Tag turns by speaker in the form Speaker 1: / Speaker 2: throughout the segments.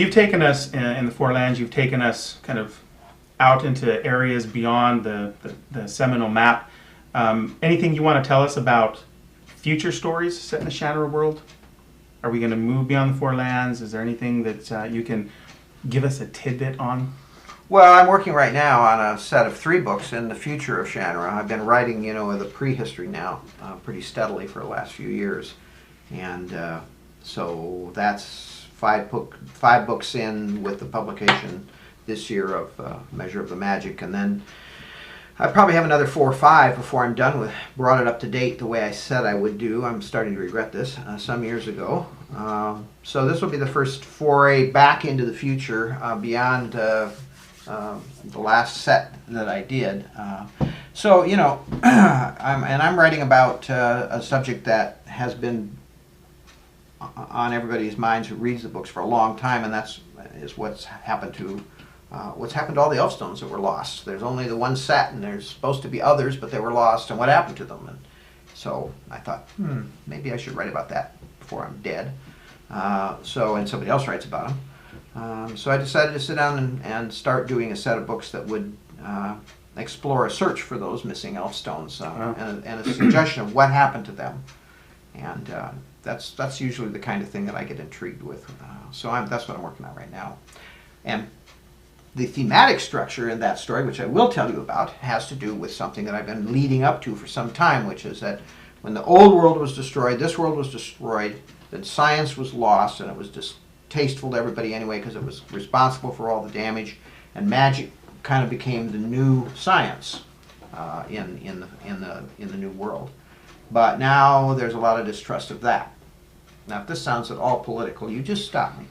Speaker 1: you've taken us in the Four Lands. You've taken us kind of out into areas beyond the seminal map. Anything you want to tell us about future stories set in the Shannara world? Are we going to move beyond the Four Lands? Is there anything that you can give us a tidbit on?
Speaker 2: Well, I'm working right now on a set of 3 books in the future of Shannara. I've been writing, the prehistory now pretty steadily for the last few years. And so that's 5 books in with the publication this year of Measure of the Magic. And then I probably have another 4 or 5 before I'm done with, brought it up to date the way I said I would do. I'm starting to regret this some years ago. So this will be the first foray back into the future beyond the last set that I did. So, I'm writing about a subject that has been on everybody's minds who reads the books for a long time, and is what's happened to all the Elfstones that were lost. There's only the one set, and there's supposed to be others, but they were lost, and what happened to them? And so I thought, maybe I should write about that before I'm dead. And somebody else writes about them. So I decided to sit down and start doing a set of books that would explore a search for those missing Elfstones and a suggestion of what happened to them. And that's usually the kind of thing that I get intrigued with. So that's what I'm working on right now. And the thematic structure in that story, which I will tell you about, has to do with something that I've been leading up to for some time, which is that when the old world was destroyed, this world was destroyed, then science was lost, and it was distasteful to everybody anyway because it was responsible for all the damage, and magic kind of became the new science in the new world. But now there's a lot of distrust of that. Now, if this sounds at all political, you just stop me.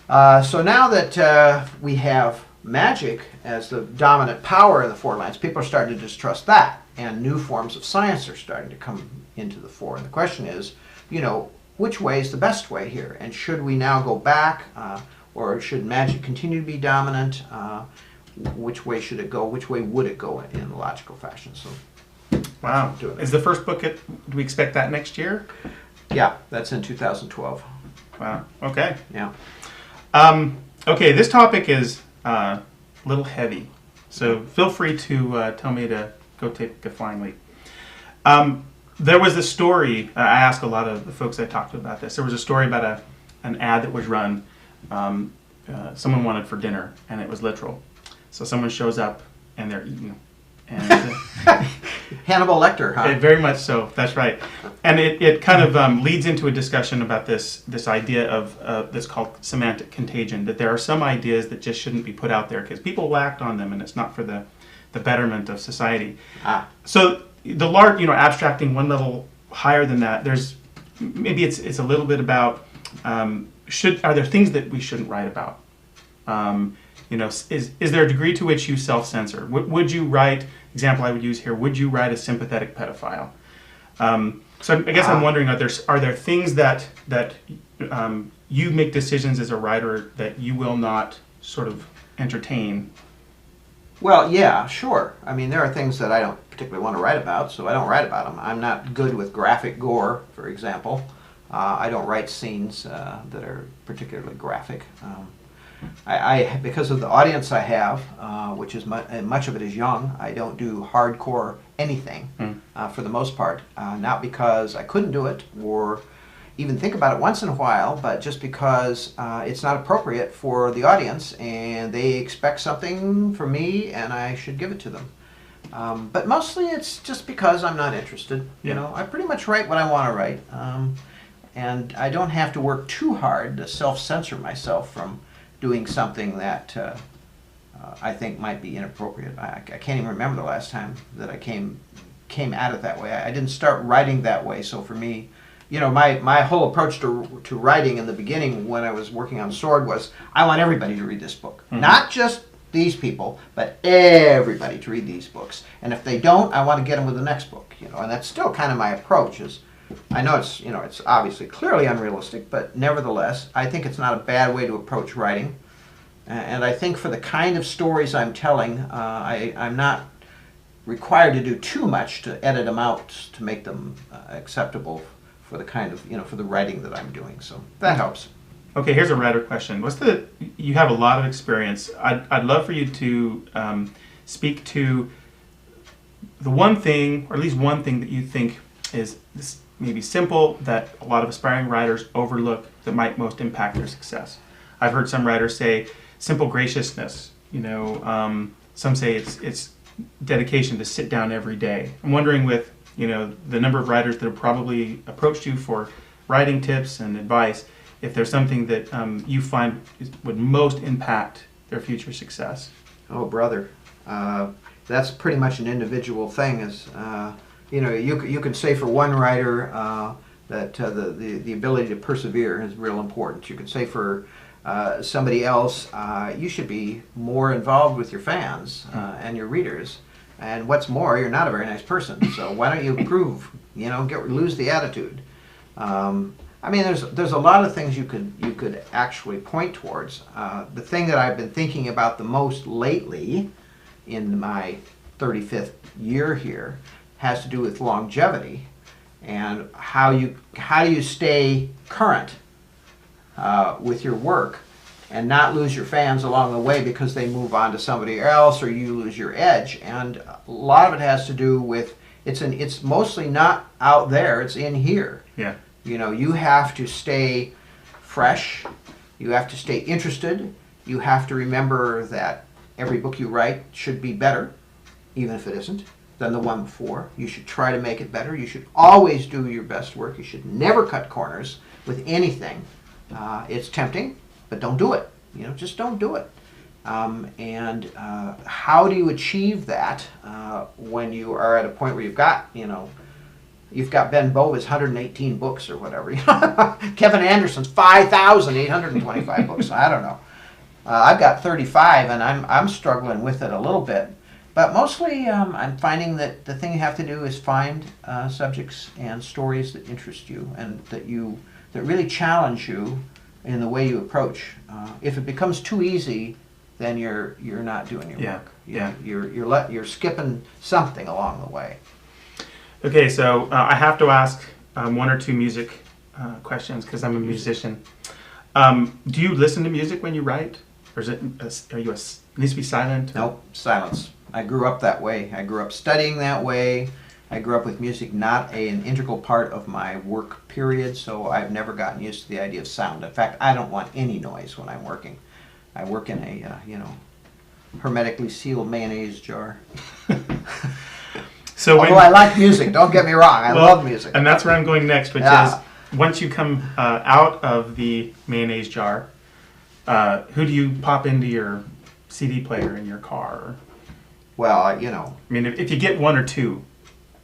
Speaker 2: So now that we have magic as the dominant power in the Four Lands, people are starting to distrust that, and new forms of science are starting to come into the fore. And the question is, which way is the best way here? And should we now go back, or should magic continue to be dominant? Which way should it go? Which way would it go in a logical fashion? So,
Speaker 1: wow. Is the first book, do we expect that next year?
Speaker 2: Yeah, that's in 2012.
Speaker 1: Wow, okay.
Speaker 2: Yeah.
Speaker 1: Okay, this topic is a little heavy, so feel free to tell me to go take a flying leap. There was a story, I asked a lot of the folks I talked to about this, there was a story about an ad that was run, someone wanted for dinner, and it was literal. So someone shows up, and they're eating. And,
Speaker 2: Hannibal Lecter, huh?
Speaker 1: Very much so, that's right. And it kind of leads into a discussion about this idea of that's called semantic contagion, that there are some ideas that just shouldn't be put out there because people will act on them, and it's not for the betterment of society. So the large, abstracting one level higher than that, there's maybe it's a little bit about are there things that we shouldn't write about? Is there a degree to which you self-censor? Would you write, example I would use here, would you write a sympathetic pedophile? So I guess I'm wondering, are there things that you make decisions as a writer that you will not sort of entertain?
Speaker 2: Well, yeah, sure. I mean, there are things that I don't particularly want to write about, so I don't write about them. I'm not good with graphic gore, for example. I don't write scenes that are particularly graphic. I because of the audience I have, which is much of it is young, I don't do hardcore anything for the most part. Not because I couldn't do it or even think about it once in a while, but just because it's not appropriate for the audience and they expect something from me and I should give it to them. But mostly it's just because I'm not interested. I pretty much write what I want to write, and I don't have to work too hard to self-censor myself from doing something that I think might be inappropriate. I can't even remember the last time that I came at it that way. I didn't start writing that way, so for me, my whole approach to writing in the beginning when I was working on Sword was, I want everybody to read this book. Not just these people, but everybody to read these books. And if they don't, I want to get them with the next book. And that's still kind of my approach. I know it's obviously clearly unrealistic, but nevertheless, I think it's not a bad way to approach writing. And I think for the kind of stories I'm telling, I'm not required to do too much to edit them out to make them acceptable for the kind of, for the writing that I'm doing. So that helps.
Speaker 1: Okay, here's a writer question. You have a lot of experience. I'd love for you to speak to the one thing, or at least one thing that you think is this maybe simple that a lot of aspiring writers overlook that might most impact their success. I've heard some writers say simple graciousness. Some say it's dedication to sit down every day. I'm wondering, with the number of writers that have probably approached you for writing tips and advice, if there's something that you find would most impact their future success.
Speaker 2: Oh, brother, that's pretty much an individual thing. You can say for one writer that the ability to persevere is real important. You can say for somebody else, you should be more involved with your fans and your readers. And what's more, you're not a very nice person. So why don't you improve? Lose the attitude. There's a lot of things you could actually point towards. The thing that I've been thinking about the most lately, in my 35th year here, has to do with longevity and how do you stay current with your work and not lose your fans along the way because they move on to somebody else or you lose your edge. And a lot of it has to do with it's mostly not out there, it's in here.
Speaker 1: Yeah.
Speaker 2: You have to stay fresh, you have to stay interested, you have to remember that every book you write should be better, even if it isn't, than the one before. You should try to make it better. You should always do your best work. You should never cut corners with anything. It's tempting, but don't do it. Just don't do it. And how do you achieve that when you are at a point where you've got Ben Bova's 118 books or whatever. Kevin Anderson's 5,825 books. I don't know. I've got 35, and I'm struggling with it a little bit. But mostly, I'm finding that the thing you have to do is find subjects and stories that interest you and that really challenge you in the way you approach. If it becomes too easy, then you're not doing your work. You're skipping something along the way.
Speaker 1: Okay, so I have to ask one or two music questions because I'm a musician. Do you listen to music when you write, or is it it needs to be silent?
Speaker 2: Nope, silence. I grew up that way. I grew up studying that way. I grew up with music not an integral part of my work period, so I've never gotten used to the idea of sound. In fact, I don't want any noise when I'm working. I work in a hermetically sealed mayonnaise jar. Although I like music, don't get me wrong, I love music.
Speaker 1: And that's where I'm going next, which is, once you come out of the mayonnaise jar, who do you pop into your CD player in your car?
Speaker 2: Well,
Speaker 1: if you get one or two.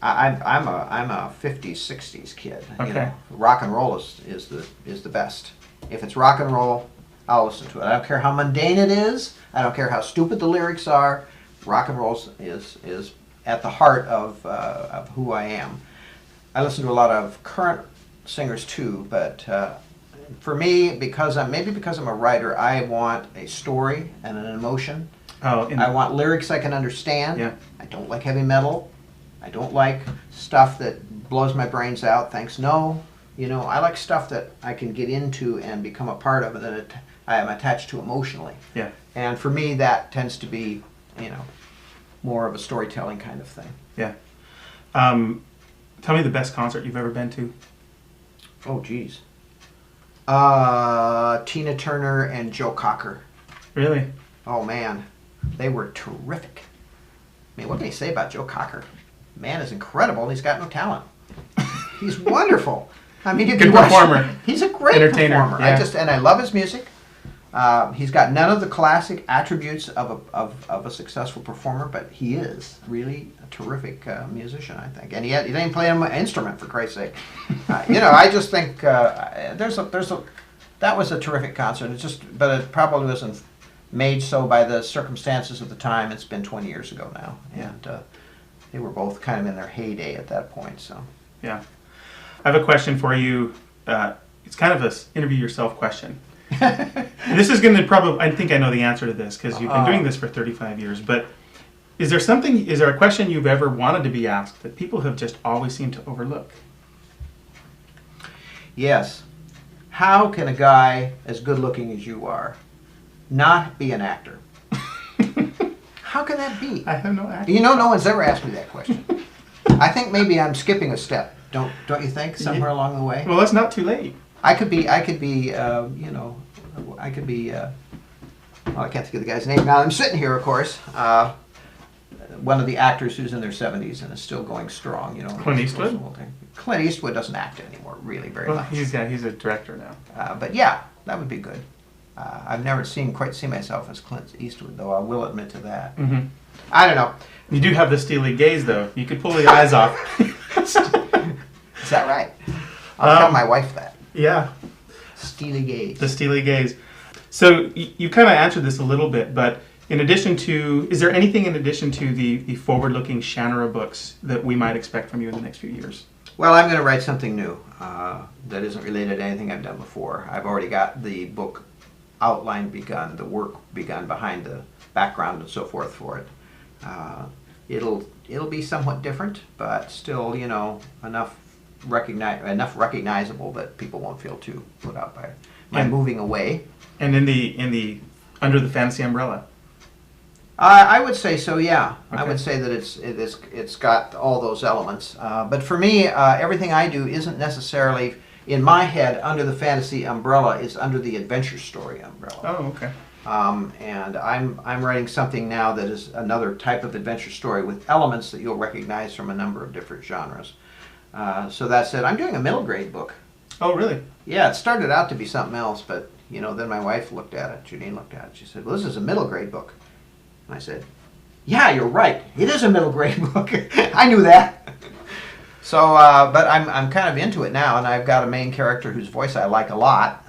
Speaker 2: I'm a 50s, 60s kid.
Speaker 1: Okay.
Speaker 2: Rock and roll is the best. If it's rock and roll, I'll listen to it. I don't care how mundane it is. I don't care how stupid the lyrics are. Rock and roll is at the heart of who I am. I listen to a lot of current singers too, but for me, because I'm a writer, I want a story and an emotion. I want lyrics I can understand.
Speaker 1: Yeah.
Speaker 2: I don't like heavy metal. I don't like stuff that blows my brains out. Thanks, no. I like stuff that I can get into and become a part of, and that I am attached to emotionally.
Speaker 1: Yeah.
Speaker 2: And for me, that tends to be, more of a storytelling kind of thing.
Speaker 1: Yeah. Tell me the best concert you've ever been to.
Speaker 2: Oh, geez. Tina Turner and Joe Cocker.
Speaker 1: Really?
Speaker 2: Oh, man. They were terrific. What can you say about Joe Cocker? Man is incredible. He's got no talent. He's wonderful. Good
Speaker 1: performer.
Speaker 2: He's a great
Speaker 1: entertainer.
Speaker 2: performer.
Speaker 1: Yeah.
Speaker 2: And I love his music. He's got none of the classic attributes of a successful performer, but he is really a terrific musician, I think. And he didn't play an instrument, for Christ's sake. I just think that was a terrific concert. But it probably wasn't made so by the circumstances of the time. It's been 20 years ago now, and they were both kind of in their heyday at that point. So
Speaker 1: yeah, I have a question for you. It's kind of a interview yourself question. This is going to I think I know the answer to this because you've been doing this for 35 years, but is there a question you've ever wanted to be asked that people have just always seemed to overlook?
Speaker 2: Yes. how can a guy as good looking as you are not be an actor? How can that be?
Speaker 1: I have no idea.
Speaker 2: You know, no one's ever asked me that question. I think maybe I'm skipping a step. Don't you think, somewhere along the way?
Speaker 1: Well, it's not too late.
Speaker 2: I could be, you know, I could be, well, I can't think of the guy's name now. I'm sitting here, of course, one of the actors who's in their 70s and is still going strong, you know.
Speaker 1: Clint Eastwood?
Speaker 2: Clint Eastwood doesn't act anymore, really, very
Speaker 1: Well,
Speaker 2: much.
Speaker 1: he's a director now.
Speaker 2: But yeah, that would be good. I've never quite seen myself as Clint Eastwood, though I will admit to that.
Speaker 1: Mm-hmm.
Speaker 2: I don't know.
Speaker 1: You do have the steely gaze, though. You could pull the eyes off.
Speaker 2: Is that right? I'll tell my wife that.
Speaker 1: Yeah.
Speaker 2: Steely gaze.
Speaker 1: The steely gaze. So you kind of answered this a little bit, but in addition to, is there anything in addition to the forward-looking Shannara books that we might expect from you in the next few years?
Speaker 2: Well, I'm going to write something new that isn't related to anything I've done before. I've already got the book outline begun, the work begun behind the background and so forth for it. It'll be somewhat different, but still, you know, enough recognizable that people won't feel too put out by it. I'm moving away.
Speaker 1: And in the under the fantasy umbrella.
Speaker 2: I would say so, yeah.
Speaker 1: Okay.
Speaker 2: I would say that it's got all those elements. But for me, everything I do isn't necessarily, in my head, under the fantasy umbrella. Is under the adventure story umbrella.
Speaker 1: Oh, okay.
Speaker 2: And I'm writing something now that is another type of adventure story with elements that you'll recognize from a number of different genres. So that's it. I'm doing a middle grade book.
Speaker 1: Oh, really?
Speaker 2: Yeah, it started out to be something else, but you know, then my wife looked at it. Janine looked at it. She said, "Well, this is a middle grade book." And I said, "Yeah, you're right. It is a middle grade book." I knew that. So, but I'm kind of into it now, and I've got a main character whose voice I like a lot.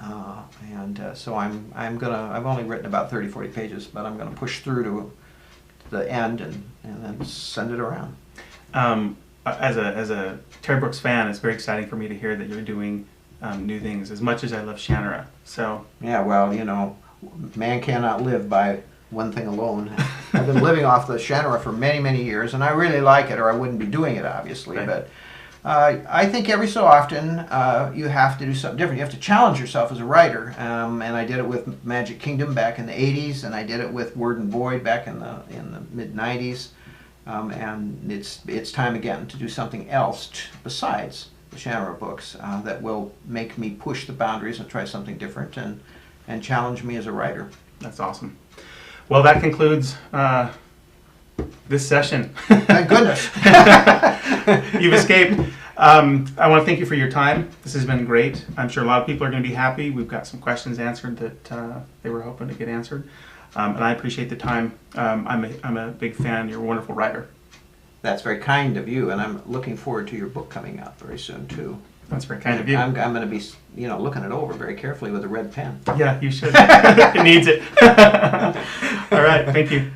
Speaker 2: So I've only written about 30, 40 pages, but I'm gonna push through to the end and then send it around.
Speaker 1: As a Terry Brooks fan, it's very exciting for me to hear that you're doing new things. As much as I love Shannara, so
Speaker 2: yeah, well, you know, man cannot live by one thing alone. I've been living off the Shannara for many, many years, and I really like it, or I wouldn't be doing it, obviously.
Speaker 1: Right.
Speaker 2: But I think every so often you have to do something different. You have to challenge yourself as a writer, and I did it with Magic Kingdom back in the '80s, and I did it with Word and Void back in the mid '90s. And it's time again to do something else besides the Shannara books that will make me push the boundaries and try something different and challenge me as a writer.
Speaker 1: that's awesome. Well, that concludes this session.
Speaker 2: Thank goodness.
Speaker 1: You've escaped. I want to thank you for your time. This has been great. I'm sure a lot of people are going to be happy. We've got some questions answered that they were hoping to get answered. And I appreciate the time. I'm a big fan. You're a wonderful writer.
Speaker 2: That's very kind of you, and I'm looking forward to your book coming out very soon too.
Speaker 1: That's very kind of you.
Speaker 2: I'm going to be, you know, looking it over very carefully with a red pen.
Speaker 1: Yeah, you should. It needs it. All right. Thank you.